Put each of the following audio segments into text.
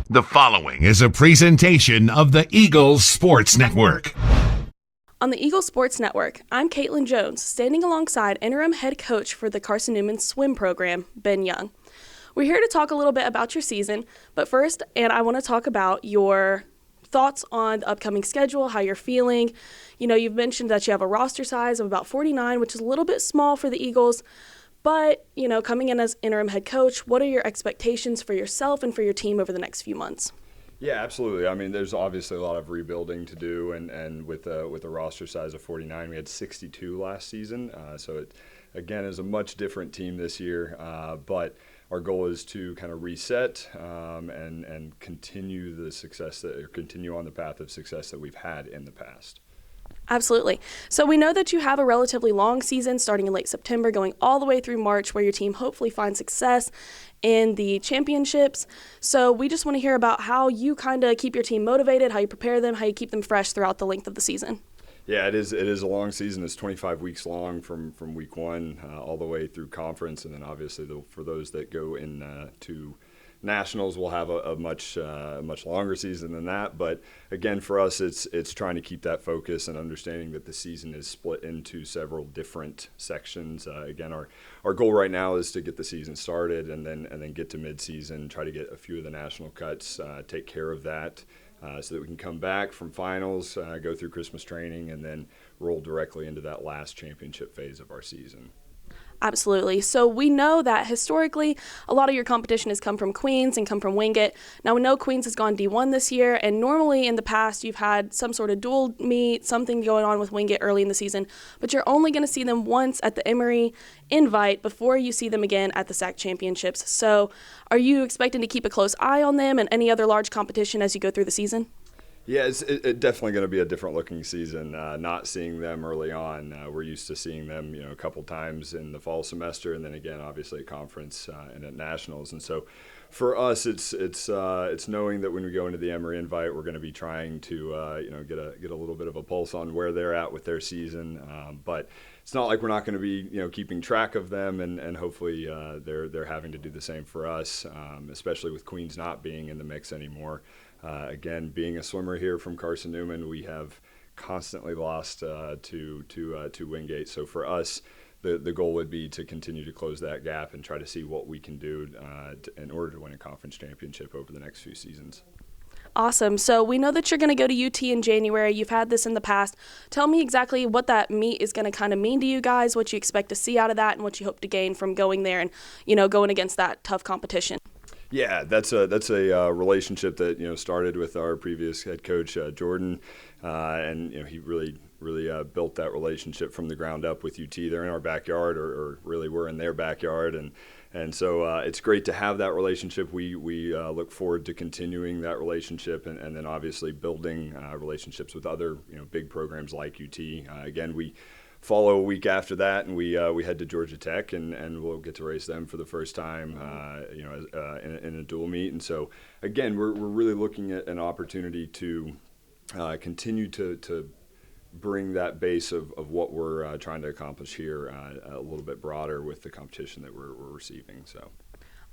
The following is a presentation of the Eagles Sports Network. On the Eagles Sports Network, I'm Caitlin Jones, standing alongside interim head coach for the Carson-Newman Swim program, Ben Young. We're here to talk a little bit about your season, but first, I want to talk about your thoughts on the upcoming schedule, how you're feeling. You know, you've mentioned that you have a roster size of about 49, which is a little bit small for the Eagles. But, you know, coming in as interim head coach, what are your expectations for yourself and for your team over the next few months? Yeah, absolutely. I mean, there's obviously a lot of rebuilding to do, and with a roster size of 49, we had 62 last season. So it, again, is a much different team this year. But our goal is to kind of reset and continue the success or continue on the path of success that we've had in the past. Absolutely. So we know that you have a relatively long season starting in late September, going all the way through March, where your team hopefully finds success in the championships. So we just want to hear about how you kind of keep your team motivated, how you prepare them, how you keep them fresh throughout the length of the season. Yeah, it is a long season. It's 25 weeks long from week one all the way through conference, and then obviously for those that go in to Nationals, will have a much longer season than that. But again, for us, it's trying to keep that focus and understanding that the season is split into several different sections. Again, our goal right now is to get the season started and then get to midseason, try to get a few of the national cuts, take care of that. So that we can come back from finals, go through Christmas training, and then roll directly into that last championship phase of our season. Absolutely. So we know that historically, a lot of your competition has come from Queens and come from Wingate. Now we know Queens has gone D1 this year, and normally in the past you've had some sort of dual meet, something going on with Wingate early in the season, but you're only going to see them once at the Emory Invite before you see them again at the SAC Championships. So are you expecting to keep a close eye on them and any other large competition as you go through the season? Yeah, it's definitely going to be a different looking season. Not seeing them early on, we're used to seeing them, a couple times in the fall semester, and then again, obviously at conference and at nationals. And so, for us, it's knowing that when we go into the Emory Invite, we're going to be trying to get a little bit of a pulse on where they're at with their season. But it's not like we're not going to be keeping track of them, and hopefully they're having to do the same for us, especially with Queens not being in the mix anymore. Again, being a swimmer here from Carson-Newman, we have constantly lost to Wingate. So for us, the goal would be to continue to close that gap and try to see what we can do in order to win a conference championship over the next few seasons. Awesome. So we know that you're going to go to UT in January. You've had this in the past. Tell me exactly what that meet is going to kind of mean to you guys, what you expect to see out of that, and what you hope to gain from going there and, going against that tough competition. Yeah, that's a relationship that started with our previous head coach Jordan, and he really built that relationship from the ground up with UT. They're in our backyard, or really we're in their backyard, and so it's great to have that relationship. We look forward to continuing that relationship, and then obviously building relationships with other big programs like UT. Again, we follow a week after that, and we head to Georgia Tech, and we'll get to race them for the first time, in a dual meet. And so, again, we're really looking at an opportunity to continue to bring that base of what we're trying to accomplish here a little bit broader with the competition that we're receiving. So.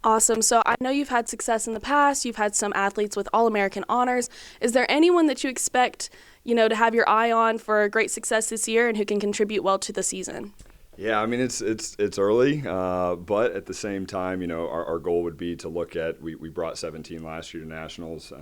Awesome. So I know you've had success in the past. You've had some athletes with All-American honors. Is there anyone that you expect, to have your eye on for great success this year and who can contribute well to the season? Yeah, I mean, it's early, but at the same time, our goal would be to look at, we brought 17 last year to nationals.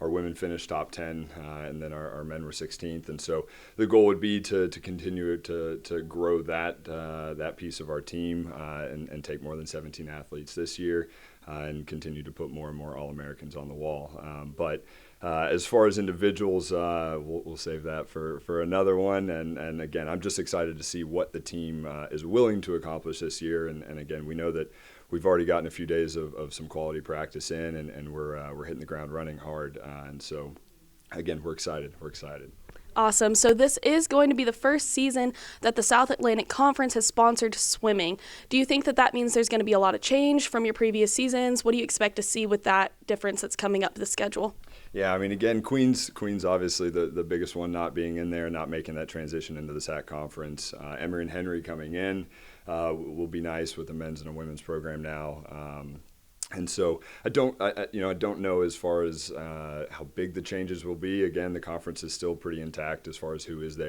Our women finished top 10, and then our men were 16th. And so the goal would be to continue to grow that piece of our team and take more than 17 athletes this year and continue to put more and more All-Americans on the wall. But as far as individuals, we'll save that for another one. And again, I'm just excited to see what the team is willing to accomplish this year. And again, we know that we've already gotten a few days of some quality practice in, and we're hitting the ground running hard. And so, again, we're excited. Awesome. So this is going to be the first season that the South Atlantic Conference has sponsored swimming. Do you think that means there's going to be a lot of change from your previous seasons? What do you expect to see with that difference that's coming up the schedule? Yeah, I mean, again, Queens obviously the biggest one, not being in there, not making that transition into the SAC conference. Emory and Henry coming in will be nice with the men's and the women's program now. And so I don't know as far as how big the changes will be. Again, the conference is still pretty intact as far as who is there.